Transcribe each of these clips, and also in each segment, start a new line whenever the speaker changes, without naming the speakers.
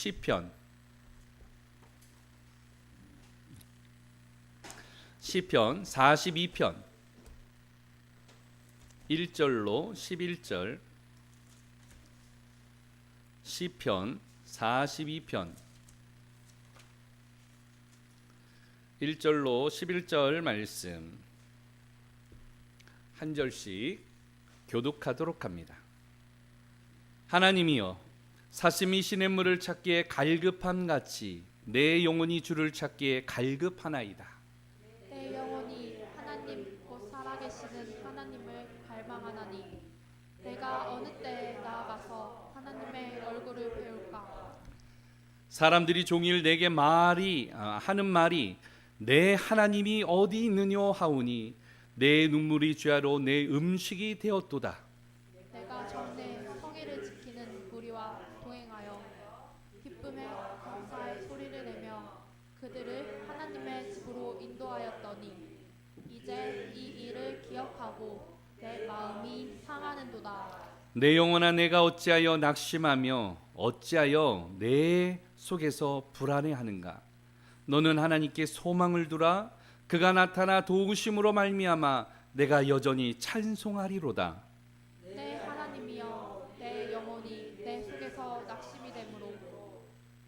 시편 42편 1절로 11절, 시편 42편 1절로 11절 말씀 한 절씩 교독하도록 합니다. 하나님이여, 사슴이 시냇물을 찾기에 갈급함같이 내 영혼이 주를 찾기에 갈급하나이다.
내 영혼이 하나님 곧 살아계시는 하나님을 갈망하나니 내가 어느 때에 나아가서 하나님의 얼굴을 배울까?
사람들이 종일 내게 하는 말이 내 하나님이 어디 있느뇨 하오니 내 눈물이 죄로 내 음식이 되었도다.
내가 전에 성의를 지키는 무리와 동행하여 기쁨의 감사의 소리를 내며 그들을 하나님의 집으로 인도하였더니 이제 이 일을 기억하고 내 마음이 상하는도다.
내 영혼아, 내가 어찌하여 낙심하며 어찌하여 내 속에서 불안해하는가? 너는 하나님께 소망을 두라. 그가 나타나 도우심으로 말미암아 내가 여전히 찬송하리로다.
내 하나님이여, 내 영혼이 내 속에서 낙심이 되므로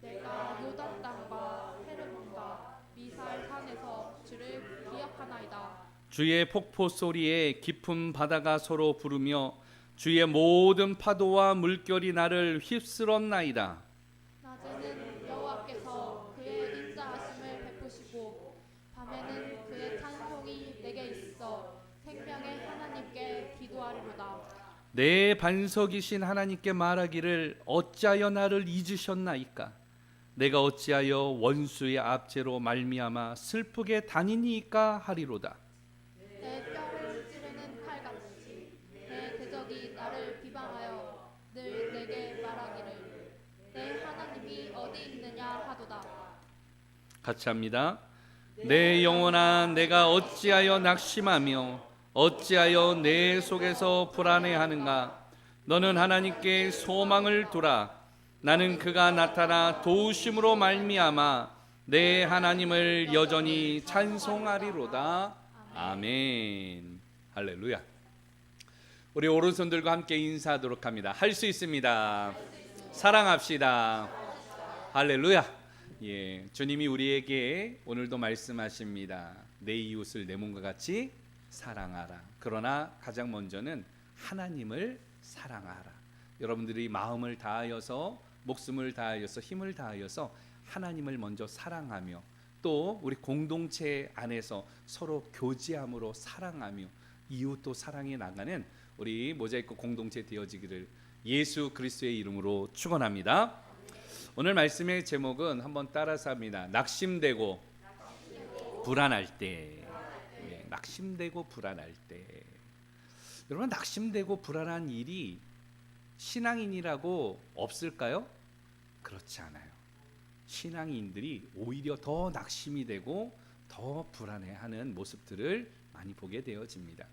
내가 요단 땅과 헤르몬과 미살 산에서 주를 기억하나이다.
주의 폭포 소리에 깊은 바다가 서로 부르며 주의 모든 파도와 물결이 나를 휩쓸었나이다.
낮에는 여호와께서 그의 인자하심을 베푸시고 밤에는 그의 찬송이 내게 있어 생명의 하나님께 기도하리로다.
내 반석이신 하나님께 말하기를 어찌하여 나를 잊으셨나이까? 내가 어찌하여 원수의 압제로 말미암아 슬프게 다니니까 하리로다.
내 뼈를 찌르는 칼같이 내 대적이 나를 비방하여 늘 내게 말하기를 내 하나님이 어디 있느냐 하도다.
같이 합니다. 내 영혼아, 내가 어찌하여 낙심하며 어찌하여 내 속에서 불안해하는가? 너는 하나님께 소망을 두라. 나는 그가 나타나 도우심으로 말미암아 내 하나님을 여전히 찬송하리로다. 아멘. 할렐루야. 우리 오른손들과 함께 인사하도록 합니다. 할 수 있습니다. 사랑합시다. 할렐루야. 예, 주님이 우리에게 오늘도 말씀하십니다. 내 이웃을 내 몸과 같이 사랑하라. 그러나 가장 먼저는 하나님을 사랑하라. 여러분들이 마음을 다하여서, 목숨을 다하여서, 힘을 다하여서 하나님을 먼저 사랑하며 또 우리 공동체 안에서 서로 교제함으로 사랑하며 이웃도 사랑해 나가는 우리 모자이크 공동체 되어지기를 예수 그리스도의 이름으로 축원합니다. 오늘 말씀의 제목은 한번 따라서 합니다. 낙심되고 불안할 때. 네, 낙심되고 불안할 때. 여러분, 낙심되고 불안한 일이 신앙인이라고 없을까요? 그렇지 않아요. 신앙인들이 오히려 더 낙심이 되고 더 불안해하는 모습들을 많이 보게 되어집니다.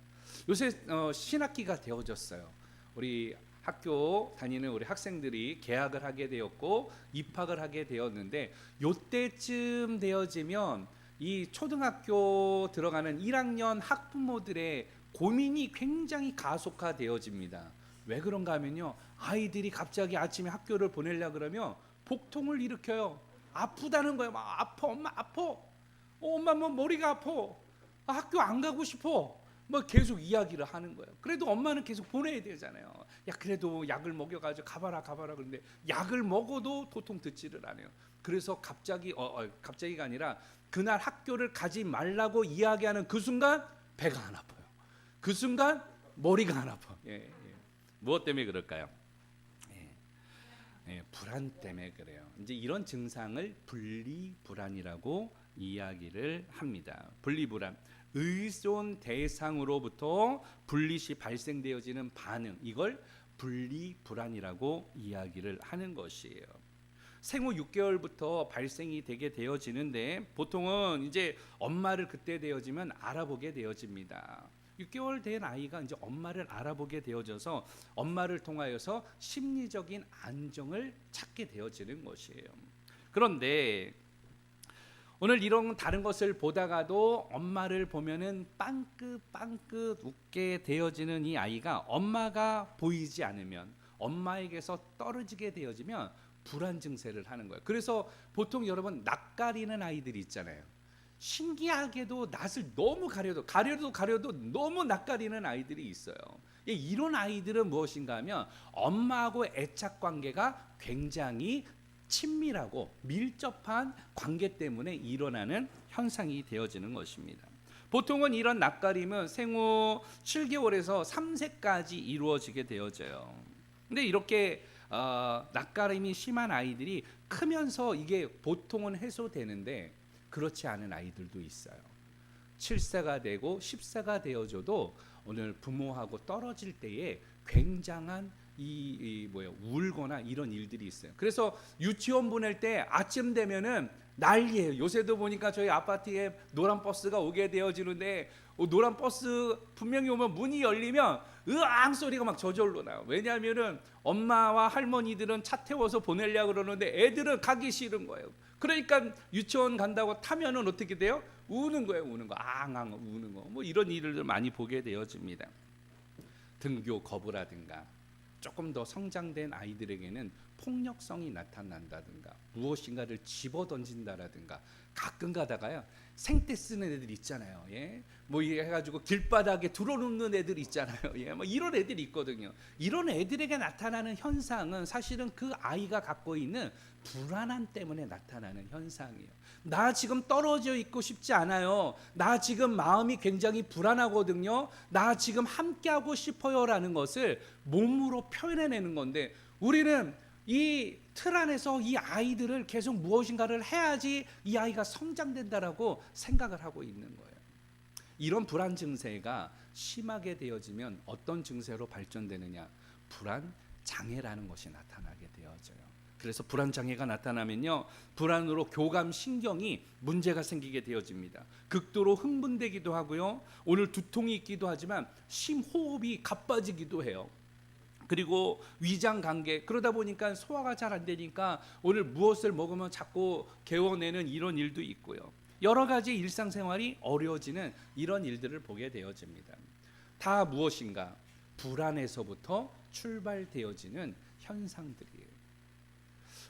요새 신학기가 되어졌어요. 우리 학교 다니는 우리 학생들이 개학을 하게 되었고 입학을 하게 되었는데, 요때쯤 되어지면 이 초등학교 들어가는 1학년 학부모들의 고민이 굉장히 가속화되어집니다. 왜 그런가 하면요, 아이들이 갑자기 아침에 학교를 보내려고 그러면 복통을 일으켜요. 아프다는 거예요. 막 아파, 엄마 아파. 엄마 뭐 머리가 아파. 학교 안 가고 싶어. 뭐 계속 이야기를 하는 거예요. 그래도 엄마는 계속 보내야 되잖아요. 야, 그래도 약을 먹여가지고 가봐라 그런데 약을 먹어도 도통 듣지를 않아요. 그래서 갑자기가 아니라 그날 학교를 가지 말라고 이야기하는 그 순간 배가 안 아파요. 그 순간 머리가 안 아파. 예. 무엇 때문에 그럴까요? 불안 때문에 그래요. 이제 이런 증상을 분리불안이라고 이야기를 합니다. 분리불안, 의존 대상으로부터 분리시 발생되어지는 반응, 이걸 분리불안이라고 이야기를 하는 것이에요. 생후 6개월부터 발생이 되게 되어지는데 보통은 이제 엄마를 그때 되어지면 알아보게 되어집니다. 6개월 된 아이가 이제 엄마를 알아보게 되어져서 엄마를 통하여서 심리적인 안정을 찾게 되어지는 것이에요. 그런데 오늘 이런 다른 것을 보다가도 엄마를 보면은 빵긋빵긋 웃게 되어지는 이 아이가 엄마가 보이지 않으면, 엄마에게서 떨어지게 되어지면 불안 증세를 하는 거예요. 그래서 보통 여러분 낯가리는 아이들이 있잖아요. 신기하게도 낯을 너무 가려도 너무 낯가리는 아이들이 있어요. 이런 아이들은 무엇인가 하면 엄마하고 애착 관계가 굉장히 친밀하고 밀접한 관계 때문에 일어나는 현상이 되어지는 것입니다. 보통은 이런 낯가림은 생후 7개월에서 3세까지 이루어지게 되어져요. 근데 이렇게 낯가림이 심한 아이들이 크면서 이게 보통은 해소되는데 그렇지 않은 아이들도 있어요. 7세가 되고 10세가 되어져도 오늘 부모하고 떨어질 때에 굉장한 울거나 이런 일들이 있어요. 그래서 유치원 보낼 때 아침 되면은 난리예요. 요새도 보니까 저희 아파트에 노란 버스가 오게 되어지는데 노란 버스 분명히 오면 문이 열리면 으앙 소리가 막 저절로 나요. 왜냐하면은 엄마와 할머니들은 차 태워서 보내려고 그러는데 애들은 가기 싫은 거예요. 그러니까 유치원 간다고 타면은 어떻게 돼요? 우는 거예요. 우는 거. 앙앙 우는 거. 뭐 이런 일을 많이 보게 되어집니다. 등교 거부라든가 조금 더 성장된 아이들에게는 폭력성이 나타난다든가 무엇인가를 집어던진다라든가 가끔 가다가요 생떼 쓰는 애들 있잖아요. 예? 뭐 해가지고 길바닥에 들어눕는 애들 있잖아요. 예? 뭐 이런 애들이 있거든요. 이런 애들에게 나타나는 현상은 사실은 그 아이가 갖고 있는 불안함 때문에 나타나는 현상이에요. 나 지금 떨어져 있고 싶지 않아요. 나 지금 마음이 굉장히 불안하거든요. 나 지금 함께하고 싶어요라는 것을 몸으로 표현해내는 건데 우리는 이 틀 안에서 이 아이들을 계속 무엇인가를 해야지 이 아이가 성장된다라고 생각을 하고 있는 거예요. 이런 불안 증세가 심하게 되어지면 어떤 증세로 발전되느냐? 불안 장애라는 것이 나타나게 되어져요. 그래서 불안 장애가 나타나면요, 불안으로 교감 신경이 문제가 생기게 되어집니다. 극도로 흥분되기도 하고요, 오늘 두통이 있기도 하지만 심호흡이 가빠지기도 해요. 그리고 위장 관계, 그러다 보니까 소화가 잘 안 되니까 오늘 무엇을 먹으면 자꾸 개워내는 이런 일도 있고요. 여러 가지 일상생활이 어려워지는 이런 일들을 보게 되어집니다. 다 무엇인가? 불안에서부터 출발되어지는 현상들이에요.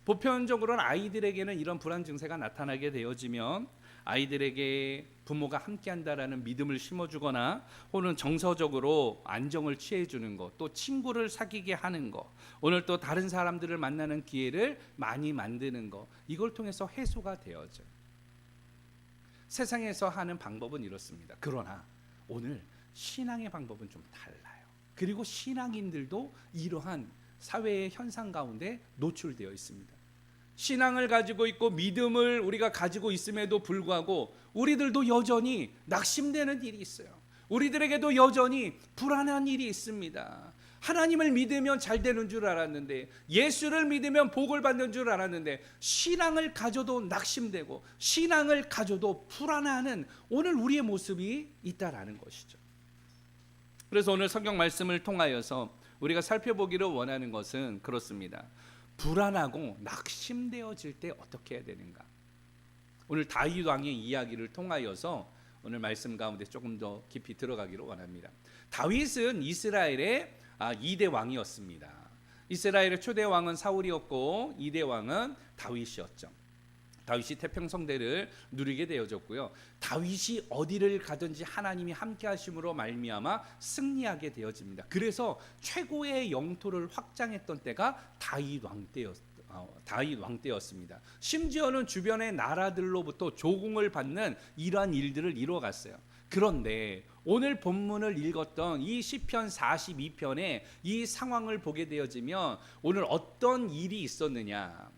보편적으로는 아이들에게는 이런 불안 증세가 나타나게 되어지면 아이들에게 부모가 함께한다라는 믿음을 심어주거나 혹은 정서적으로 안정을 취해주는 것, 또 친구를 사귀게 하는 것, 오늘 또 다른 사람들을 만나는 기회를 많이 만드는 것, 이걸 통해서 해소가 되어져요. 세상에서 하는 방법은 이렇습니다. 그러나 오늘 신앙의 방법은 좀 달라요. 그리고 신앙인들도 이러한 사회의 현상 가운데 노출되어 있습니다. 신앙을 가지고 있고 믿음을 우리가 가지고 있음에도 불구하고 우리들도 여전히 낙심되는 일이 있어요. 우리들에게도 여전히 불안한 일이 있습니다. 하나님을 믿으면 잘 되는 줄 알았는데, 예수를 믿으면 복을 받는 줄 알았는데, 신앙을 가져도 낙심되고 신앙을 가져도 불안해하는 오늘 우리의 모습이 있다라는 것이죠. 그래서 오늘 성경 말씀을 통하여서 우리가 살펴보기를 원하는 것은 그렇습니다. 불안하고 낙심되어질 때 어떻게 해야 되는가? 오늘 다윗 왕의 이야기를 통하여서 오늘 말씀 가운데 조금 더 깊이 들어가기를 원합니다. 다윗은 이스라엘의 2대 왕이었습니다. 이스라엘의 초대 왕은 사울이었고 2대 왕은 다윗이었죠. 다윗이 태평성대를 누리게 되어졌고요. 다윗이 어디를 가든지 하나님이 함께 하심으로 말미암아 승리하게 되어집니다. 그래서 최고의 영토를 확장했던 때가 다윗 왕 때였습니다. 심지어는 주변의 나라들로부터 조공을 받는 이러한 일들을 이루어갔어요. 그런데 오늘 본문을 읽었던 이 시편 42편의 이 상황을 보게 되어지면 오늘 어떤 일이 있었느냐,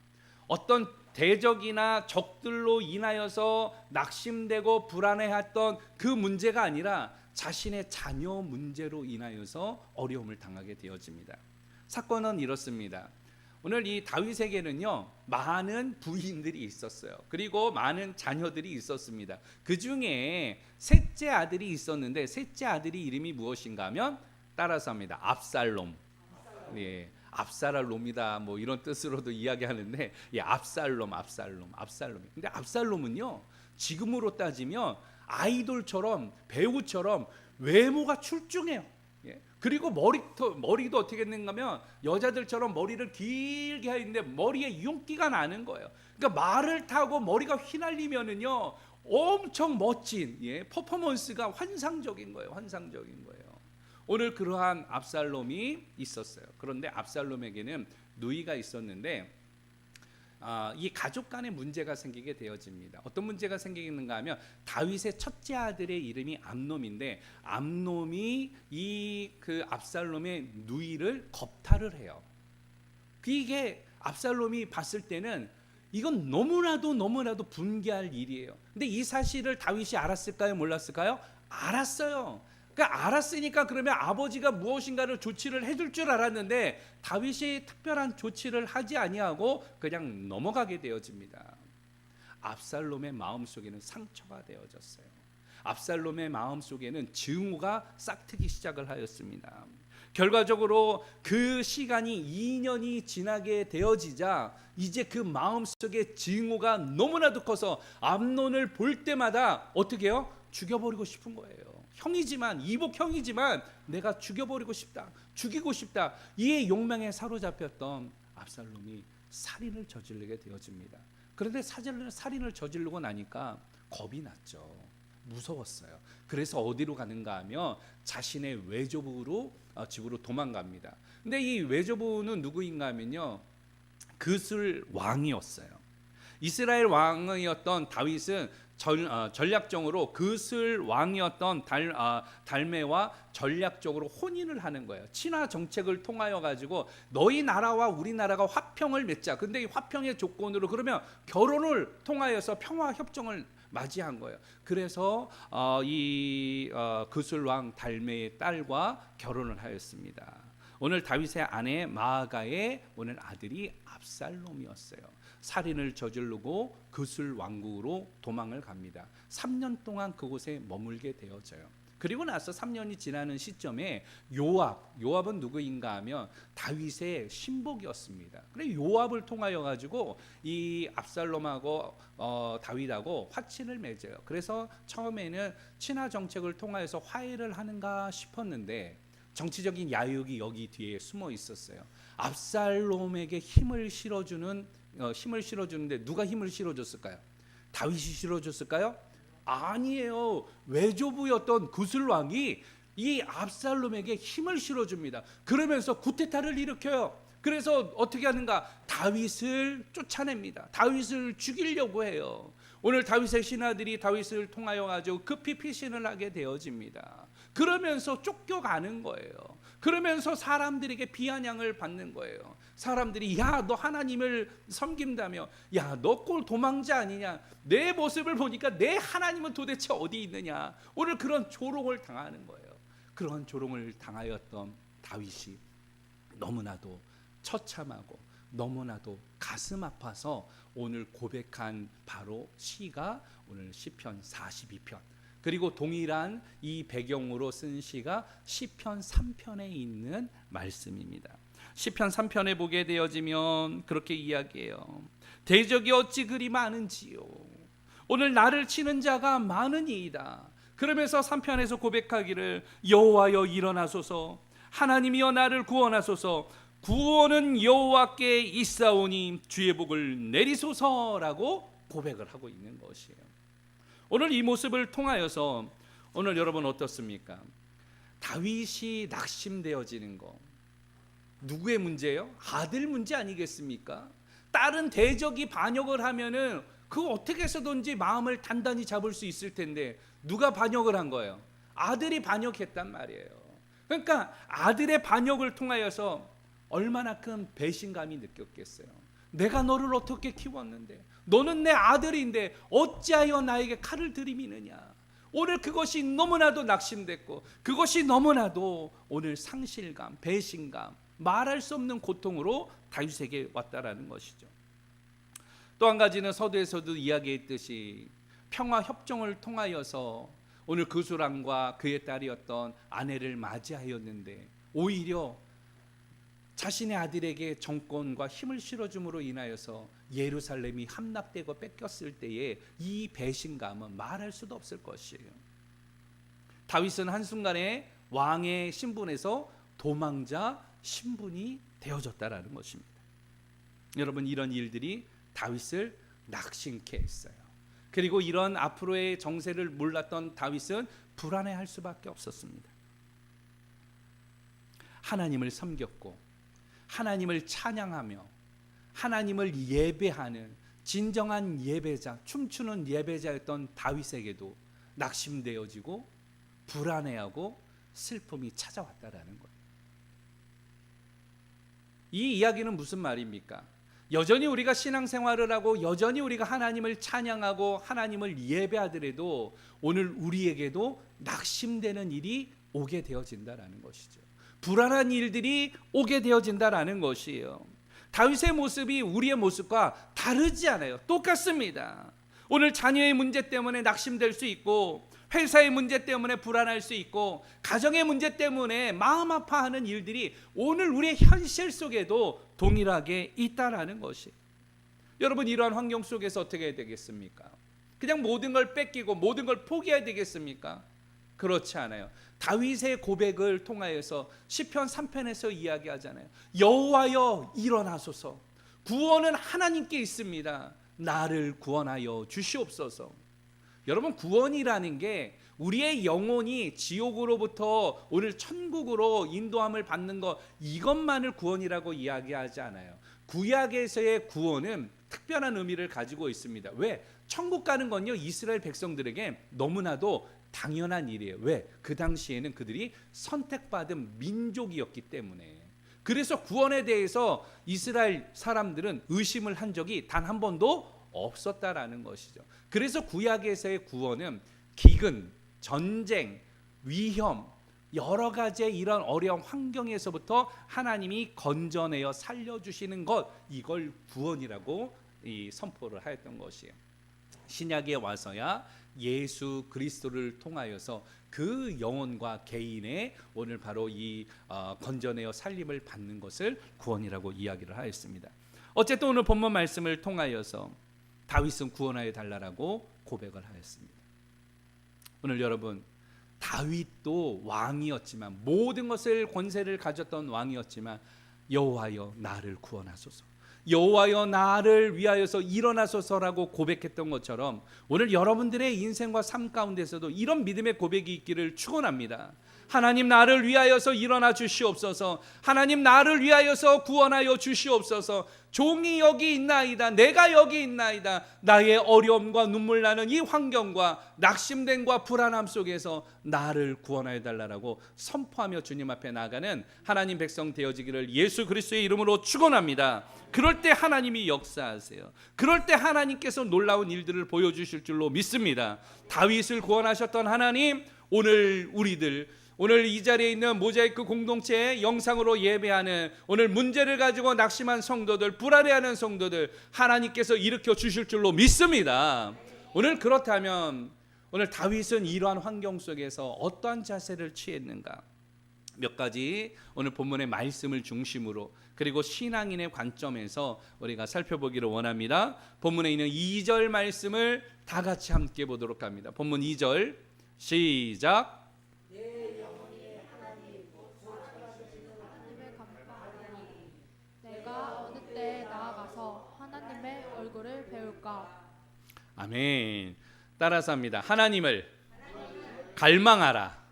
어떤 대적이나 적들로 인하여서 낙심되고 불안해했던 그 문제가 아니라 자신의 자녀 문제로 인하여서 어려움을 당하게 되어집니다. 사건은 이렇습니다. 오늘 이 다윗에게는요 많은 부인들이 있었어요. 그리고 많은 자녀들이 있었습니다. 그 중에 셋째 아들이 있었는데 셋째 아들이 이름이 무엇인가 하면 따라서 합니다. 압살롬. 예, 압살롬이다 뭐 이런 뜻으로도 이야기하는데 예, 압살롬. 근데 압살롬은요 지금으로 따지면 아이돌처럼 배우처럼 외모가 출중해요. 예. 그리고 머리도 어떻게 했는가면 여자들처럼 머리를 길게 하는데 머리에 윤기가 나는 거예요. 그러니까 말을 타고 머리가 휘날리면은요 엄청 멋진 퍼포먼스가 환상적인 거예요. 오늘 그러한 압살롬이 있었어요. 그런데 압살롬에게는 누이가 있었는데 이 가족 간의 문제가 생기게 되어집니다. 어떤 문제가 생기는가 하면 다윗의 첫째 아들의 이름이 암놈인데 암놈이 이 그 압살롬의 누이를 겁탈을 해요. 이게 압살롬이 봤을 때는 이건 너무나도 분개할 일이에요. 근데 이 사실을 다윗이 알았을까요? 몰랐을까요? 알았어요. 그러니까 알았으니까 그러면 아버지가 무엇인가를 조치를 해줄 줄 알았는데 다윗이 특별한 조치를 하지 아니하고 그냥 넘어가게 되어집니다. 압살롬의 마음속에는 상처가 되어졌어요. 압살롬의 마음속에는 증오가 싹트기 시작을 하였습니다. 결과적으로 그 시간이 2년이 지나게 되어지자 이제 그 마음속에 증오가 너무나도 커서 암논을 볼 때마다 어떻게 해요? 죽여버리고 싶은 거예요. 형이지만 이복 형이지만 내가 죽이고 싶다. 이의 욕망에 사로잡혔던 압살롬이 살인을 저지르게 되어집니다. 그런데 살인을 저지르고 나니까 겁이 났죠. 무서웠어요. 그래서 어디로 가는가 하면 자신의 외조부로 집으로 도망갑니다. 근데 이 외조부는 누구인가 하면요 그슬 왕이었어요. 이스라엘 왕이었던 다윗은 전략적으로 그슬 왕이었던 달메와 전략적으로 혼인을 하는 거예요. 친화 정책을 통하여 가지고 너희 나라와 우리나라가 화평을 맺자. 근데 이 화평의 조건으로 그러면 결혼을 통하여서 평화 협정을 맞이한 거예요. 그래서 이 그슬 왕 달메의 딸과 결혼을 하였습니다. 오늘 다윗의 아내 마아가의 오늘 아들이 압살롬이었어요. 살인을 저지르고 그슬 왕국으로 도망을 갑니다. 3년 동안 그곳에 머물게 되어져요. 그리고 나서 3년이 지나는 시점에 요압은 누구인가 하면 다윗의 신복이었습니다. 그래 요압을 통하여 가지고 이 압살롬하고 다윗하고 화친을 맺어요. 그래서 처음에는 친화 정책을 통하여서 화해를 하는가 싶었는데 정치적인 야욕이 여기 뒤에 숨어 있었어요. 압살롬에게 힘을 실어주는데 누가 힘을 실어줬을까요? 다윗이 실어줬을까요? 아니에요. 외조부였던 그슬 왕이 이 압살롬에게 힘을 실어줍니다. 그러면서 쿠데타를 일으켜요. 그래서 어떻게 하는가? 다윗을 쫓아냅니다. 다윗을 죽이려고 해요. 오늘 다윗의 신하들이 다윗을 통하여 가지고 급히 피신을 하게 되어집니다. 그러면서 쫓겨가는 거예요. 그러면서 사람들에게 비아냥을 받는 거예요. 사람들이 야 너 하나님을 섬긴다며 야 너 꼴 도망자 아니냐 내 모습을 보니까 내 하나님은 도대체 어디 있느냐 오늘 그런 조롱을 당하는 거예요. 그런 조롱을 당하였던 다윗이 너무나도 처참하고 너무나도 가슴 아파서 오늘 고백한 바로 시가 오늘 시편 42편 그리고 동일한 이 배경으로 쓴 시가 시편 3편에 있는 말씀입니다. 시편 3편에 보게 되어지면 그렇게 이야기해요. 대적이 어찌 그리 많은지요. 오늘 나를 치는 자가 많으니이다. 그러면서 3편에서 고백하기를 여호와여 일어나소서 하나님이여 나를 구원하소서 구원은 여호와께 있사오니 주의 복을 내리소서라고 고백을 하고 있는 것이에요. 오늘 이 모습을 통하여서 오늘 여러분 어떻습니까? 다윗이 낙심되어지는 거 누구의 문제예요? 아들 문제 아니겠습니까? 딸은 대적이 반역을 하면은 그거 어떻게 해서든지 마음을 단단히 잡을 수 있을 텐데 누가 반역을 한 거예요? 아들이 반역했단 말이에요. 그러니까 아들의 반역을 통하여서 얼마나 큰 배신감이 느꼈겠어요. 내가 너를 어떻게 키웠는데 너는 내 아들인데 어찌하여 나에게 칼을 들이미느냐. 오늘 그것이 너무나도 낙심됐고 그것이 너무나도 오늘 상실감, 배신감 말할 수 없는 고통으로 다윗에게 왔다라는 것이죠. 또 한 가지는 서두에서도 이야기했듯이 평화 협정을 통하여서 오늘 그수랑과 그의 딸이었던 아내를 맞이하였는데 오히려 자신의 아들에게 정권과 힘을 실어줌으로 인하여서 예루살렘이 함락되고 뺏겼을 때에 이 배신감은 말할 수도 없을 것이에요. 다윗은 한순간에 왕의 신분에서 도망자 신분이 되어졌다라는 것입니다. 여러분, 이런 일들이 다윗을 낙심케 했어요. 그리고 이런 앞으로의 정세를 몰랐던 다윗은 불안해할 수밖에 없었습니다. 하나님을 섬겼고 하나님을 찬양하며 하나님을 예배하는 진정한 예배자, 춤추는 예배자였던 다윗에게도 낙심되어지고 불안해하고 슬픔이 찾아왔다라는 거예요. 이 이야기는 무슨 말입니까? 여전히 우리가 신앙생활을 하고 여전히 우리가 하나님을 찬양하고 하나님을 예배하더라도 오늘 우리에게도 낙심되는 일이 오게 되어진다라는 것이죠. 불안한 일들이 오게 되어진다라는 것이에요. 다윗의 모습이 우리의 모습과 다르지 않아요. 똑같습니다. 오늘 자녀의 문제 때문에 낙심될 수 있고 회사의 문제 때문에 불안할 수 있고 가정의 문제 때문에 마음 아파하는 일들이 오늘 우리의 현실 속에도 동일하게 있다라는 것이. 여러분, 이러한 환경 속에서 어떻게 해야 되겠습니까? 그냥 모든 걸 뺏기고 모든 걸 포기해야 되겠습니까? 그렇지 않아요. 다윗의 고백을 통하여서 시편 3편에서 이야기하잖아요. 여호와여 일어나소서. 구원은 하나님께 있습니다. 나를 구원하여 주시옵소서. 여러분, 구원이라는 게 우리의 영혼이 지옥으로부터 오늘 천국으로 인도함을 받는 것, 이것만을 구원이라고 이야기하지 않아요. 구약에서의 구원은 특별한 의미를 가지고 있습니다. 왜? 천국 가는 건요, 이스라엘 백성들에게 너무나도 당연한 일이에요. 왜? 그 당시에는 그들이 선택받은 민족이었기 때문에. 그래서 구원에 대해서 이스라엘 사람들은 의심을 한 적이 단 한 번도 없었다라는 것이죠. 그래서 구약에서의 구원은 기근, 전쟁, 위험, 여러 가지의 이런 어려운 환경에서부터 하나님이 건져내어 살려주시는 것, 이걸 구원이라고 선포를 하였던 것이에요. 신약에 와서야 예수 그리스도를 통하여서 그 영혼과 개인의 오늘 바로 이 건져내어 살림을 받는 것을 구원이라고 이야기를 하였습니다. 어쨌든 오늘 본문 말씀을 통하여서 다윗은 구원하여 달라라고 고백을 하였습니다. 오늘 여러분, 다윗도 왕이었지만, 모든 것을 권세를 가졌던 왕이었지만, 여호와여 나를 구원하소서, 여호와여 나를 위하여서 일어나소서라고 고백했던 것처럼 오늘 여러분들의 인생과 삶 가운데서도 이런 믿음의 고백이 있기를 축원합니다. 하나님, 나를 위하여서 일어나 주시옵소서. 하나님, 나를 위하여서 구원하여 주시옵소서. 종이 여기 있나이다. 내가 여기 있나이다. 나의 어려움과 눈물 나는 이 환경과 낙심됨과 불안함 속에서 나를 구원하여 달라고 선포하며 주님 앞에 나가는 하나님 백성 되어지기를 예수 그리스도의 이름으로 축원합니다. 그럴 때 하나님이 역사하세요. 그럴 때 하나님께서 놀라운 일들을 보여주실 줄로 믿습니다. 다윗을 구원하셨던 하나님, 오늘 우리들, 오늘 이 자리에 있는 모자이크 공동체의 영상으로 예배하는 오늘 문제를 가지고 낙심한 성도들, 불안해하는 성도들, 하나님께서 일으켜 주실 줄로 믿습니다. 오늘 그렇다면 오늘 다윗은 이러한 환경 속에서 어떠한 자세를 취했는가? 몇 가지 오늘 본문의 말씀을 중심으로, 그리고 신앙인의 관점에서 우리가 살펴보기를 원합니다. 본문에 있는 2절 말씀을 다 같이 함께 보도록 합니다. 본문 2절 시작.
내가 어느 때 나아가서 하나님의 얼굴을 배울까?
아멘. 따라서 합니다. 하나님을 갈망하라.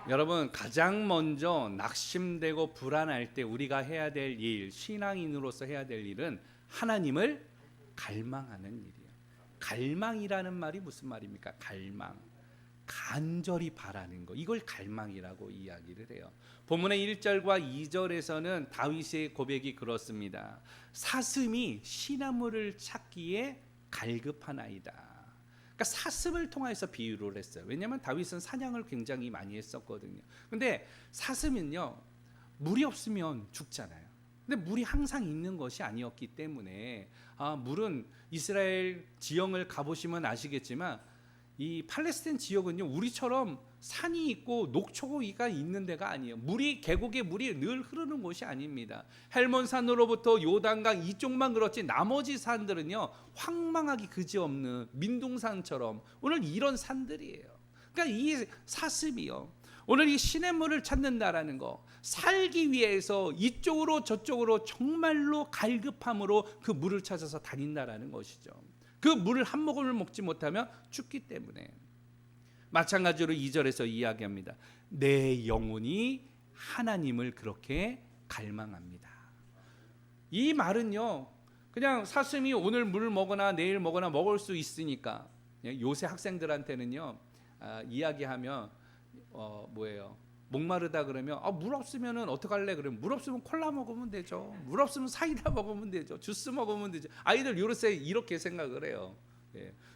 여러분, 가장 먼저 낙심되고 불안할 때 우리가 해야 될 일, 신앙인으로서 해야 될 일은 하나님을 갈망하는 일이에요. 갈망이라는 말이 무슨 말입니까? 갈망, 간절히 바라는 거, 이걸 갈망이라고 이야기를 해요. 본문의 1절과 2절에서는 다윗의 고백이 그렇습니다. 사슴이 시나물을 찾기에 갈급하나이다. 그러니까 사슴을 통해서 비유를 했어요. 왜냐하면 다윗은 사냥을 굉장히 많이 했었거든요. 근데 사슴은요, 물이 없으면 죽잖아요. 근데 물이 항상 있는 것이 아니었기 때문에 물은 이스라엘 지형을 가보시면 아시겠지만 이 팔레스타인 지역은요, 우리처럼 산이 있고 녹초가 있는 데가 아니에요. 계곡의 물이 늘 흐르는 곳이 아닙니다. 헬몬산으로부터 요단강 이쪽만 그렇지 나머지 산들은요 황망하기 그지없는 민둥산처럼 오늘 이런 산들이에요. 그러니까 이 사슴이요, 오늘 이 시냇물을 찾는다라는 거, 살기 위해서 이쪽으로 저쪽으로 정말로 갈급함으로 그 물을 찾아서 다닌다라는 것이죠. 그 물을 한 모금을 먹지 못하면 죽기 때문에. 마찬가지로 2절에서 이야기합니다. 내 영혼이 하나님을 그렇게 갈망합니다. 이 말은요, 그냥 사슴이 오늘 물을 먹거나 내일 먹거나 먹을 수 있으니까, 요새 학생들한테는요 이야기하면 뭐예요? 목마르다 그러면 물 없으면은 어떡할래? 그러면 물 없으면 콜라 먹으면 되죠. 물 없으면 사이다 먹으면 되죠. 주스 먹으면 되죠. 아이들 요새 이렇게 생각을 해요.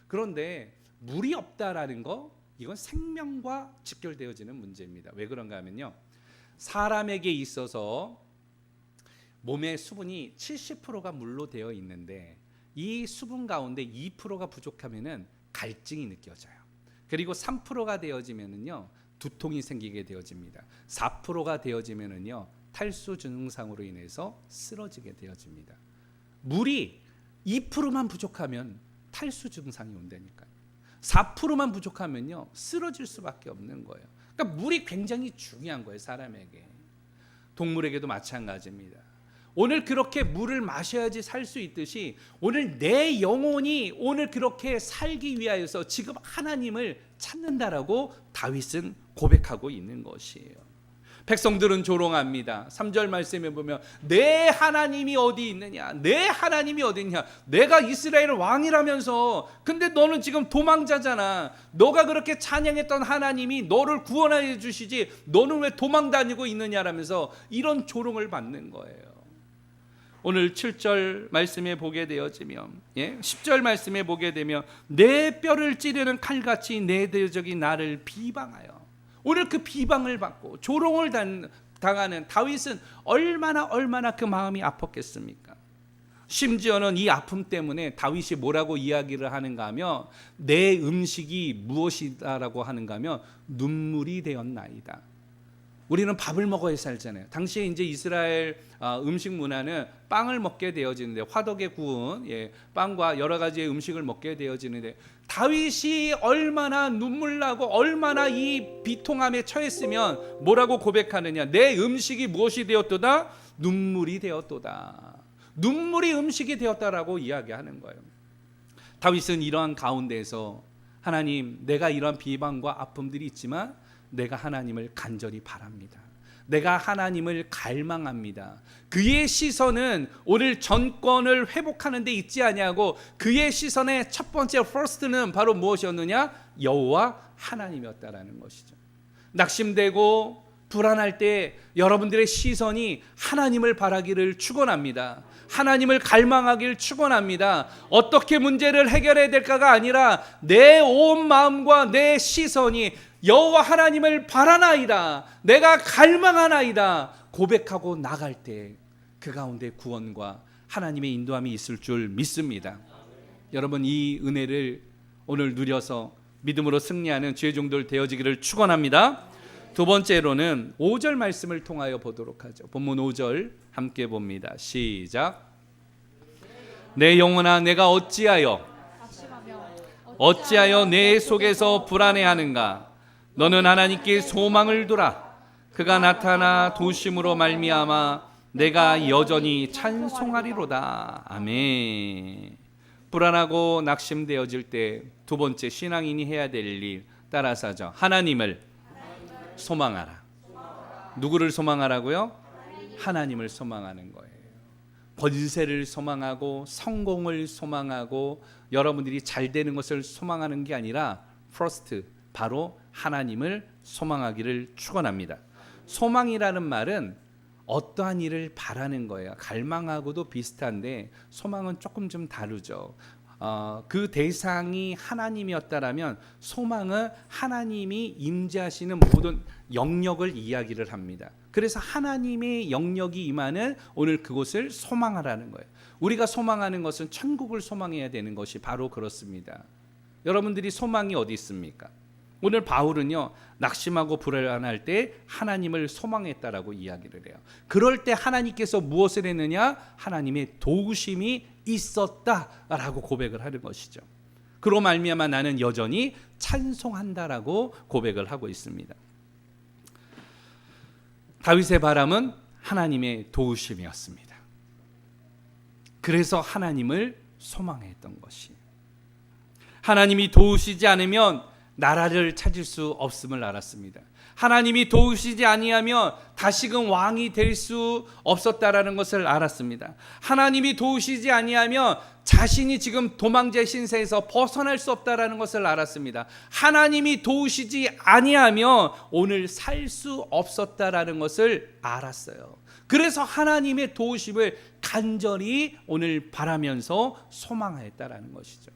그런데 물이 없다라는 거, 이건 생명과 직결되어지는 문제입니다. 왜 그런가 하면요, 사람에게 있어서 몸의 수분이 70%가 물로 되어 있는데 이 수분 가운데 2%가 부족하면은 갈증이 느껴져요. 그리고 3%가 되어지면은요 두통이 생기게 되어집니다. 4%가 되어지면은요 탈수 증상으로 인해서 쓰러지게 되어집니다. 물이 2%만 부족하면 탈수 증상이 온다니까요. 4%만 부족하면요 쓰러질 수밖에 없는 거예요. 그러니까 물이 굉장히 중요한 거예요, 사람에게. 동물에게도 마찬가지입니다. 오늘 그렇게 물을 마셔야지 살 수 있듯이 오늘 내 영혼이 오늘 그렇게 살기 위하여서 지금 하나님을 찾는다라고 다윗은 고백하고 있는 것이에요. 백성들은 조롱합니다. 3절 말씀에 보면 내 하나님이 어디 있느냐, 내 하나님이 어디 있냐, 내가 이스라엘 왕이라면서 근데 너는 지금 도망자잖아. 너가 그렇게 찬양했던 하나님이 너를 구원해 주시지 너는 왜 도망 다니고 있느냐라면서 이런 조롱을 받는 거예요. 오늘 7절 말씀에 보게 되어지면 10절 말씀에 보게 되면 내 뼈를 찌르는 칼같이 내 대적이 나를 비방하여, 오늘 그 비방을 받고 조롱을 당하는 다윗은 얼마나 그 마음이 아팠겠습니까? 심지어는 이 아픔 때문에 다윗이 뭐라고 이야기를 하는가 하면 내 음식이 무엇이다라고 하는가 하면 눈물이 되었나이다. 우리는 밥을 먹어야 살잖아요. 당시에 이제 이스라엘 음식 문화는 빵을 먹게 되어지는데, 화덕에 구운 빵과 여러 가지의 음식을 먹게 되어지는데, 다윗이 얼마나 눈물 나고 얼마나 이 비통함에 처했으면 뭐라고 고백하느냐, 내 음식이 무엇이 되었도다? 눈물이 되었도다. 눈물이 음식이 되었다라고 이야기하는 거예요. 다윗은 이러한 가운데에서 하나님, 내가 이러한 비방과 아픔들이 있지만 내가 하나님을 간절히 바랍니다. 내가 하나님을 갈망합니다. 그의 시선은 오늘 정권을 회복하는 데 있지 아니하고 그의 시선의 첫 번째 first는 바로 무엇이었느냐? 여호와 하나님이었다라는 것이죠. 낙심되고 불안할 때 여러분들의 시선이 하나님을 바라기를 축원합니다. 하나님을 갈망하길 축원합니다. 어떻게 문제를 해결해야 될까가 아니라 내 온 마음과 내 시선이 여호와 하나님을 바라나이다, 내가 갈망하나이다 고백하고 나갈 때 그 가운데 구원과 하나님의 인도함이 있을 줄 믿습니다. 여러분, 이 은혜를 오늘 누려서 믿음으로 승리하는 주의 종들 되어지기를 축원합니다. 두 번째로는 5절 말씀을 통하여 보도록 하죠. 본문 5절 함께 봅니다. 시작. 내 영혼아, 내가 어찌하여 내 속에서 불안해하는가? 너는 하나님께 소망을 두라. 그가 나타나 도심으로 말미암아 내가 여전히 찬송하리로다. 아멘. 불안하고 낙심되어질 때 두 번째 신앙인이 해야 될 일 따라서 하죠. 하나님을 소망하라. 누구를 소망하라고요? 하나님을 소망하는 거예요. 권세를 소망하고 성공을 소망하고 여러분들이 잘 되는 것을 소망하는 게 아니라 first, 바로 하나님을 소망하기를 축원합니다. 소망이라는 말은 어떠한 일을 바라는 거예요. 갈망하고도 비슷한데 소망은 조금 좀 다르죠. 그 대상이 하나님이었다라면 소망은 하나님이 임재하시는 모든 영역을 이야기를 합니다. 그래서 하나님의 영역이 임하는 오늘 그곳을 소망하라는 거예요. 우리가 소망하는 것은 천국을 소망해야 되는 것이 바로 그렇습니다. 여러분들이 소망이 어디 있습니까? 오늘 바울은요, 낙심하고 불안할 때 하나님을 소망했다라고 이야기를 해요. 그럴 때 하나님께서 무엇을 했느냐? 하나님의 도우심이 있었다라고 고백을 하는 것이죠. 그로 말미암아 나는 여전히 찬송한다라고 고백을 하고 있습니다. 다윗의 바람은 하나님의 도우심이었습니다. 그래서 하나님을 소망했던 것이, 하나님이 도우시지 않으면 나라를 찾을 수 없음을 알았습니다. 하나님이 도우시지 아니하면 다시금 왕이 될 수 없었다라는 것을 알았습니다. 하나님이 도우시지 아니하면 자신이 지금 도망자 신세에서 벗어날 수 없다라는 것을 알았습니다. 하나님이 도우시지 아니하면 오늘 살 수 없었다라는 것을 알았어요. 그래서 하나님의 도우심을 간절히 오늘 바라면서 소망하였다라는 것이죠.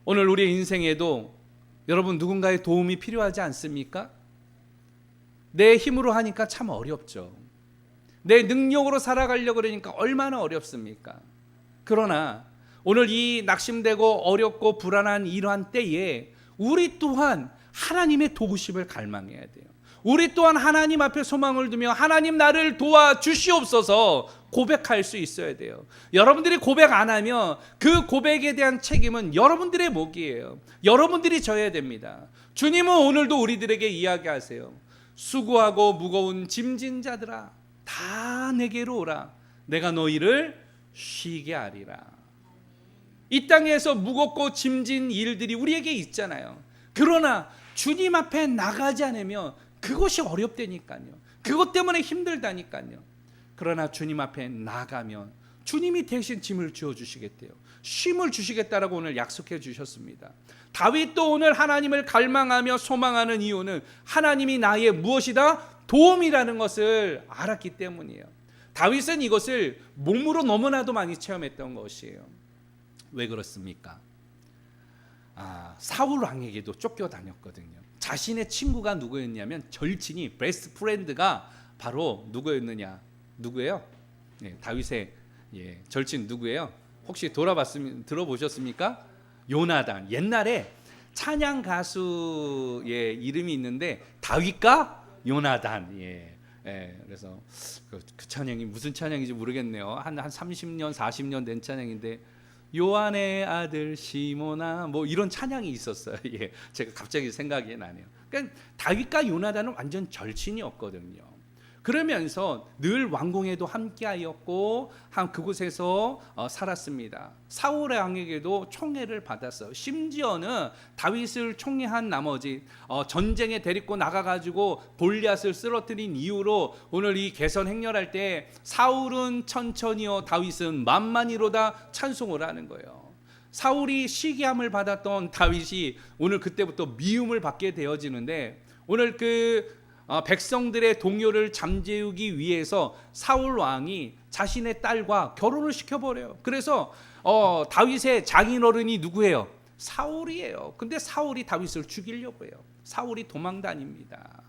오늘 우리 인생에도 여러분 누군가의 도움이 필요하지 않습니까? 내 힘으로 하니까 참 어렵죠. 내 능력으로 살아가려고 그러니까 얼마나 어렵습니까? 그러나 오늘 이 낙심되고 어렵고 불안한 이러한 때에 우리 또한 하나님의 도우심을 갈망해야 돼요. 우리 또한 하나님 앞에 소망을 두며 하나님 나를 도와주시옵소서 고백할 수 있어야 돼요. 여러분들이 고백 안 하면 그 고백에 대한 책임은 여러분들의 몫이에요. 여러분들이 져야 됩니다. 주님은 오늘도 우리들에게 이야기하세요. 수고하고 무거운 짐진 자들아 다 내게로 오라. 내가 너희를 쉬게 하리라. 이 땅에서 무겁고 짐진 일들이 우리에게 있잖아요. 그러나 주님 앞에 나가지 않으면 그것이 어렵다니까요. 그것 때문에 힘들다니까요. 그러나 주님 앞에 나가면 주님이 대신 짐을 지어주시겠대요. 쉼을 주시겠다라고 오늘 약속해 주셨습니다. 다윗도 오늘 하나님을 갈망하며 소망하는 이유는 하나님이 나의 무엇이다? 도움이라는 것을 알았기 때문이에요. 다윗은 이것을 몸으로 너무나도 많이 체험했던 것이에요. 왜 그렇습니까? 사울 왕에게도 쫓겨다녔거든요. 자신의 친구가 누구였냐면 절친이 베스트 프렌드가 바로 누구였느냐? 누구예요? 다윗의 절친 누구예요? 혹시 들어보셨습니까? 요나단. 옛날에 찬양 가수의 이름이 있는데 다윗과 요나단. 그래서 그 찬양이 무슨 찬양인지 모르겠네요. 한 30년 40년 된 찬양인데 요한의 아들 시모나 뭐 이런 찬양이 있었어요. 제가 갑자기 생각이 나네요. 그러니까 다윗과 요나단은 완전 절친이었거든요. 그러면서 늘 왕궁에도 함께하였고 그곳에서 살았습니다. 사울 왕에게도 총애를 받았어요. 심지어는 다윗을 총애한 나머지 전쟁에 데리고 나가가지고 골리앗을 쓰러뜨린 이유로 오늘 이 개선 행렬할 때 사울은 천천히요 다윗은 만만히로다 찬송을 하는 거예요. 사울이 시기함을 받았던 다윗이 오늘 그때부터 미움을 받게 되어지는데 오늘 백성들의 동요를 잠재우기 위해서 사울 왕이 자신의 딸과 결혼을 시켜버려요. 그래서 다윗의 장인어른이 누구예요? 사울이에요. 근데 사울이 다윗을 죽이려고 해요. 사울이 도망 다닙니다.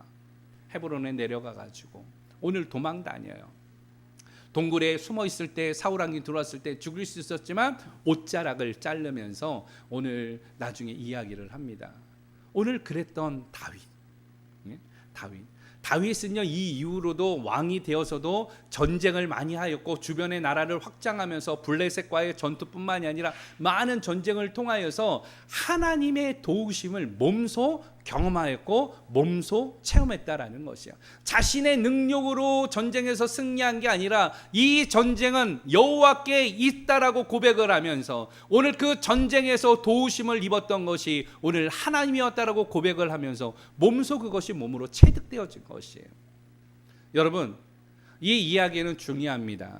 헤브론에 내려가가지고 오늘 도망 다녀요. 동굴에 숨어 있을 때 사울 왕이 들어왔을 때 죽일 수 있었지만 옷자락을 자르면서 오늘 나중에 이야기를 합니다. 오늘 그랬던 다윗은요 이 이후로도 왕이 되어서도 전쟁을 많이 하였고 주변의 나라를 확장하면서 블레셋과의 전투뿐만이 아니라 많은 전쟁을 통하여서 하나님의 도우심을 몸소 경험하였고 몸소 체험했다라는 것이야. 자신의 능력으로 전쟁에서 승리한 게 아니라 이 전쟁은 여호와께 있다라고 고백을 하면서 오늘 그 전쟁에서 도우심을 입었던 것이 오늘 하나님이었다라고 고백을 하면서 몸소 그것이 몸으로 체득되어진 것이에요. 여러분 이 이야기는 중요합니다.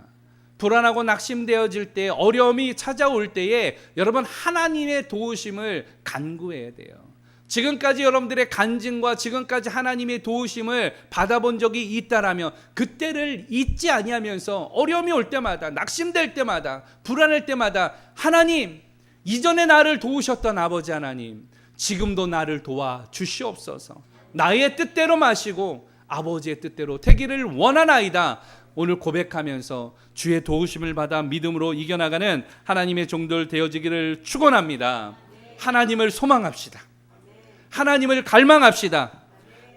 불안하고 낙심되어질 때 어려움이 찾아올 때에 여러분 하나님의 도우심을 간구해야 돼요. 지금까지 여러분들의 간증과 지금까지 하나님의 도우심을 받아본 적이 있다라면 그때를 잊지 아니하면서 어려움이 올 때마다 낙심될 때마다 불안할 때마다 하나님 이전에 나를 도우셨던 아버지 하나님, 지금도 나를 도와 주시옵소서. 나의 뜻대로 마시고 아버지의 뜻대로 되기를 원하나이다. 오늘 고백하면서 주의 도우심을 받아 믿음으로 이겨나가는 하나님의 종들 되어지기를 축원합니다. 하나님을 소망합시다. 하나님을 갈망합시다.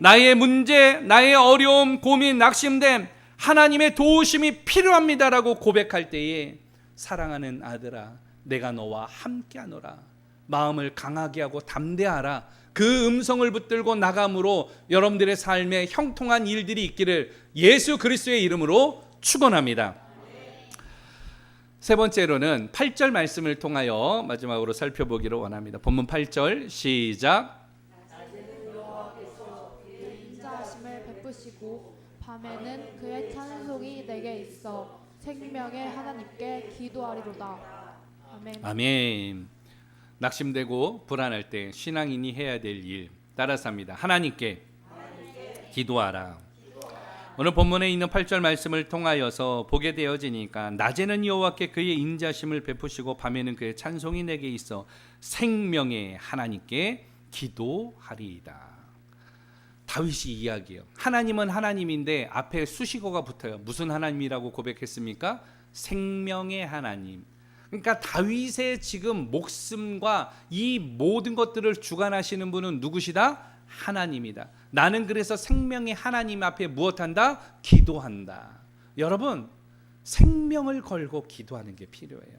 나의 문제, 나의 어려움, 고민, 낙심됨, 하나님의 도우심이 필요합니다라고 고백할 때에 사랑하는 아들아, 내가 너와 함께하노라. 마음을 강하게 하고 담대하라. 그 음성을 붙들고 나감으로 여러분들의 삶에 형통한 일들이 있기를 예수 그리스도의 이름으로 축원합니다. 세 번째로는 8절 말씀을 통하여 마지막으로 살펴보기를 원합니다. 본문 8절 시작.
인자하심을 베푸시고 밤에는 그의 찬송이 내게 있어 생명의 하나님께 기도하리로다. 아멘.
아멘. 낙심되고 불안할 때 신앙인이 해야 될 일 따라서 합니다. 하나님께 기도하라. 오늘 본문에 있는 8절 말씀을 통하여서 보게 되어지니까 낮에는 여호와께 그의 인자심을 베푸시고 밤에는 그의 찬송이 내게 있어 생명의 하나님께 기도하리이다. 다윗이 이야기해요. 하나님은 하나님인데 앞에 수식어가 붙어요. 무슨 하나님이라고 고백했습니까? 생명의 하나님. 그러니까 다윗의 지금 목숨과 이 모든 것들을 주관하시는 분은 누구시다? 하나님이다. 나는 그래서 생명의 하나님 앞에 무엇한다? 기도한다. 여러분, 생명을 걸고 기도하는 게 필요해요.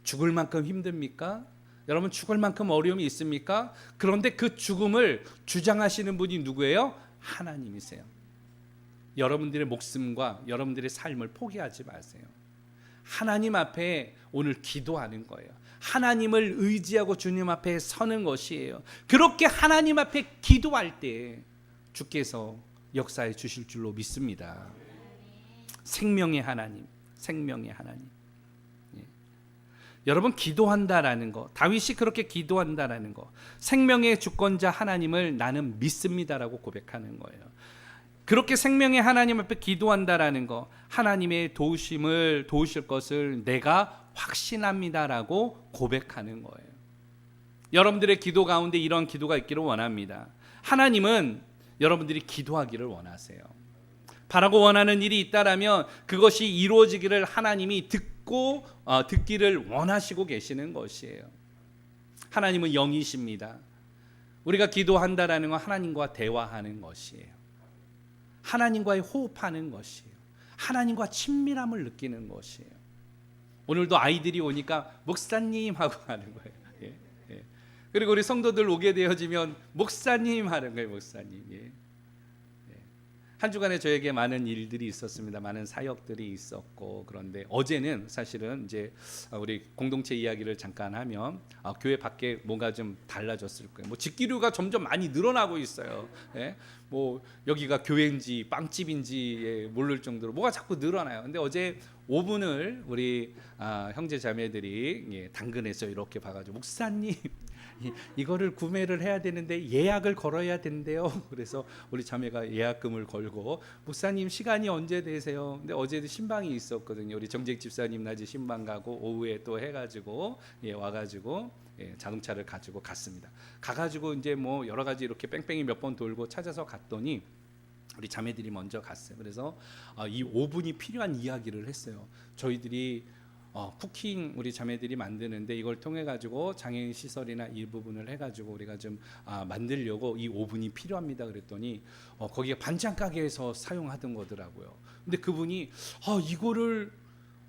죽을 만큼 힘듭니까? 여러분, 죽을 만큼 어려움이 있습니까? 그런데 그 죽음을 주장하시는 분이 누구예요? 하나님이세요. 여러분들의 목숨과 여러분들의 삶을 포기하지 마세요. 하나님 앞에 오늘 기도하는 거예요. 하나님을 의지하고 주님 앞에 서는 것이에요. 그렇게 하나님 앞에 기도할 때 주께서 역사해 주실 줄로 믿습니다. 생명의 하나님, 생명의 하나님. 예. 여러분, 기도한다라는 거, 다윗이 그렇게 기도한다라는 거, 생명의 주권자 하나님을 나는 믿습니다라고 고백하는 거예요. 그렇게 생명의 하나님 앞에 기도한다라는 거, 하나님의 도우실 것을 내가 확신합니다라고 고백하는 거예요. 여러분들의 기도 가운데 이런 기도가 있기를 원합니다. 하나님은 여러분들이 기도하기를 원하세요. 바라고 원하는 일이 있다라면 그것이 이루어지기를 하나님이 듣기를 원하시고 계시는 것이에요. 하나님은 영이십니다. 우리가 기도한다라는 건 하나님과 대화하는 것이에요. 하나님과의 호흡하는 것이에요. 하나님과 친밀함을 느끼는 것이에요. 오늘도 아이들이 오니까 목사님 하고 하는 거예요. 예, 예. 그리고 우리 성도들 오게 되어지면 목사님 하는 거예요. 목사님. 예. 예. 한 주간에 저에게 많은 일들이 있었습니다. 많은 사역들이 있었고, 그런데 어제는 사실은 이제 우리 공동체 이야기를 잠깐 하면 교회 밖에 뭔가 좀 달라졌을 거예요. 뭐 직기류가 점점 많이 늘어나고 있어요. 예? 뭐 여기가 교회인지 빵집인지 모를 정도로 뭐가 자꾸 늘어나요. 근데 어제 오븐을 우리 형제 자매들이 당근에서 이렇게 봐가지고 목사님 이거를 구매를 해야 되는데 예약을 걸어야 된대요. 그래서 우리 자매가 예약금을 걸고 목사님 시간이 언제 되세요? 근데 어제도 신방이 있었거든요. 우리 정직 집사님 낮에 신방 가고 오후에 또 해가지고 와가지고 자동차를 가지고 갔습니다. 가가지고 이제 뭐 여러 가지 이렇게 뺑뺑이 몇 번 돌고 찾아서 갔더니 우리 자매들이 먼저 갔어요. 그래서 이 오븐이 필요한 이야기를 했어요. 저희들이 쿠킹 우리 자매들이 만드는데 이걸 통해 가지고 장애인 시설이나 일부분을 해가지고 우리가 좀 만들려고 이 오븐이 필요합니다. 그랬더니 거기에 반찬 가게에서 사용하던 거더라고요. 근데 그분이 이거를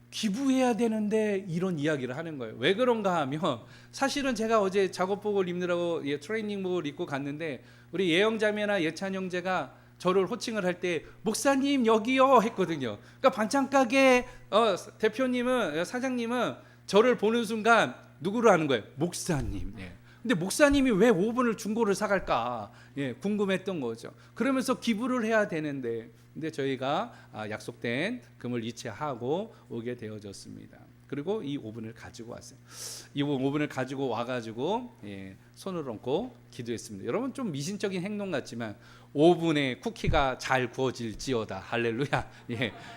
기부해야 되는데 이런 이야기를 하는 거예요. 왜 그런가 하면 사실은 제가 어제 작업복을 입느라고 트레이닝복을 입고 갔는데 우리 예영자매나 예찬 형제가 저를 호칭을 할 때 목사님 여기요 했거든요. 그러니까 반찬 가게 대표님은 사장님은 저를 보는 순간 누구를 하는 거예요? 목사님. 예. 근데 목사님이 왜 오븐을 중고를 사갈까? 궁금했던 거죠. 그러면서 기부를 해야 되는데 근데 저희가 약속된 금을 이체하고 오게 되어졌습니다. 그리고 이 오븐을 가지고 왔어요. 이 오븐을 가지고 와가지고 손을 얹고 기도했습니다. 여러분 좀 미신적인 행동 같지만 오븐에 쿠키가 잘 구워질지어다. 할렐루야.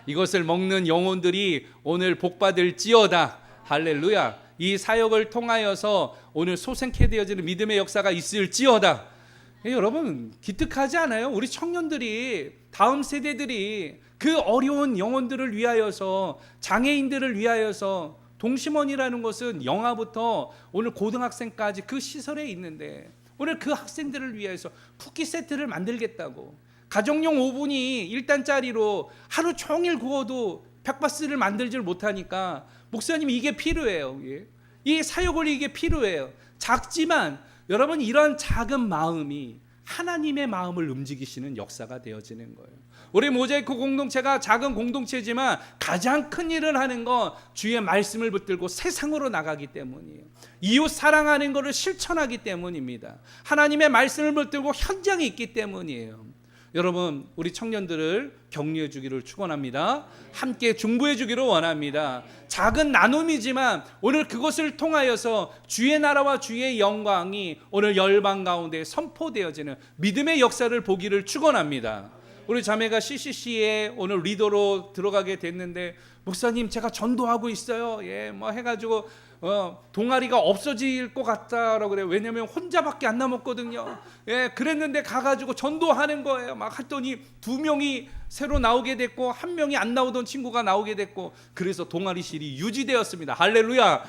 이것을 먹는 영혼들이 오늘 복받을지어다. 할렐루야. 이 사역을 통하여서 오늘 소생케 되어지는 믿음의 역사가 있을지어다. 여러분 기특하지 않아요? 우리 청년들이, 다음 세대들이 그 어려운 영혼들을 위하여서, 장애인들을 위하여서, 동심원이라는 것은 영아부터 오늘 고등학생까지 그 시설에 있는데 오늘 그 학생들을 위해서 쿠키 세트를 만들겠다고, 가정용 오븐이 1단짜리로 하루 종일 구워도 백바스를 만들질 못하니까 목사님 이게 필요해요. 이 사역을 이게 필요해요. 작지만 여러분 이런 작은 마음이 하나님의 마음을 움직이시는 역사가 되어지는 거예요. 우리 모자이크 공동체가 작은 공동체지만 가장 큰 일을 하는 건 주의 말씀을 붙들고 세상으로 나가기 때문이에요. 이웃 사랑하는 것을 실천하기 때문입니다. 하나님의 말씀을 붙들고 현장에 있기 때문이에요. 여러분 우리 청년들을 격려해 주기를 축원합니다. 함께 중보해 주기를 원합니다. 작은 나눔이지만 오늘 그것을 통하여서 주의 나라와 주의 영광이 오늘 열방 가운데 선포되어지는 믿음의 역사를 보기를 축원합니다. 우리 자매가 CCC에 오늘 리더로 들어가게 됐는데 목사님 제가 전도하고 있어요. 뭐 해가지고 동아리가 없어질 것 같다라고 그래요. 왜냐면 혼자밖에 안 남았거든요. 그랬는데 가가지고 전도하는 거예요. 막 했더니 2명이 새로 나오게 됐고 1명이 안 나오던 친구가 나오게 됐고, 그래서 동아리실이 유지되었습니다. 할렐루야.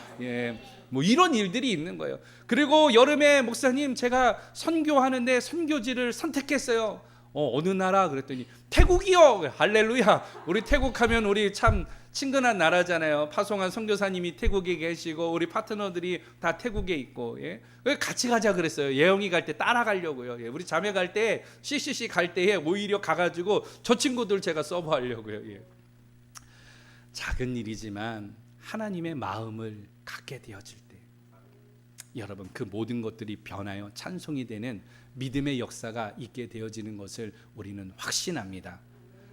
뭐 이런 일들이 있는 거예요. 그리고 여름에 목사님 제가 선교하는데 선교지를 선택했어요. 어느 나라? 그랬더니 태국이요. 할렐루야. 우리 태국 하면 우리 참 친근한 나라잖아요. 파송한 선교사님이 태국에 계시고 우리 파트너들이 다 태국에 있고, 같이 가자 그랬어요. 예영이 갈 때 따라가려고요. 우리 자매 갈 때 CCC 갈 때에 오히려 가가지고 저 친구들 제가 서브하려고요. 작은 일이지만 하나님의 마음을 갖게 되어질 때 여러분 그 모든 것들이 변하여 찬송이 되는 믿음의 역사가 있게 되어지는 것을 우리는 확신합니다.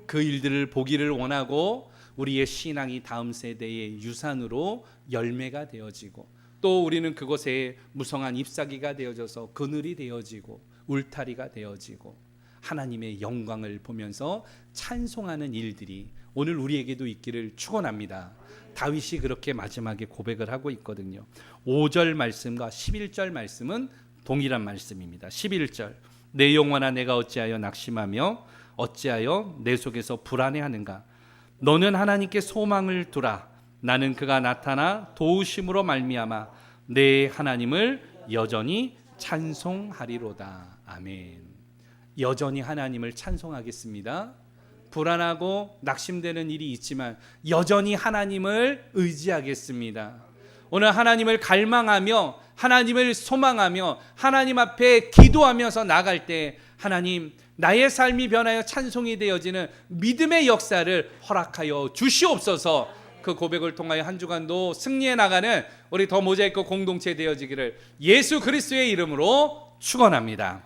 그 일들을 보기를 원하고 우리의 신앙이 다음 세대의 유산으로 열매가 되어지고, 또 우리는 그것에 무성한 잎사귀가 되어져서 그늘이 되어지고 울타리가 되어지고 하나님의 영광을 보면서 찬송하는 일들이 오늘 우리에게도 있기를 축원합니다. 다윗이 그렇게 마지막에 고백을 하고 있거든요. 5절 말씀과 11절 말씀은 동일한 말씀입니다. 11절 내 영혼아 내가 어찌하여 낙심하며 어찌하여 내 속에서 불안해하는가. 너는 하나님께 소망을 두라. 나는 그가 나타나 도우심으로 말미암아 내 하나님을 여전히 찬송하리로다. 아멘. 여전히 하나님을 찬송하겠습니다. 불안하고 낙심되는 일이 있지만 여전히 하나님을 의지하겠습니다. 오늘 하나님을 갈망하며 하나님을 소망하며 하나님 앞에 기도하면서 나갈 때 하나님 나의 삶이 변하여 찬송이 되어지는 믿음의 역사를 허락하여 주시옵소서. 그 고백을 통하여 한 주간도 승리해 나가는 우리 더 모자이크 공동체 되어지기를 예수 그리스도의 이름으로 축원합니다.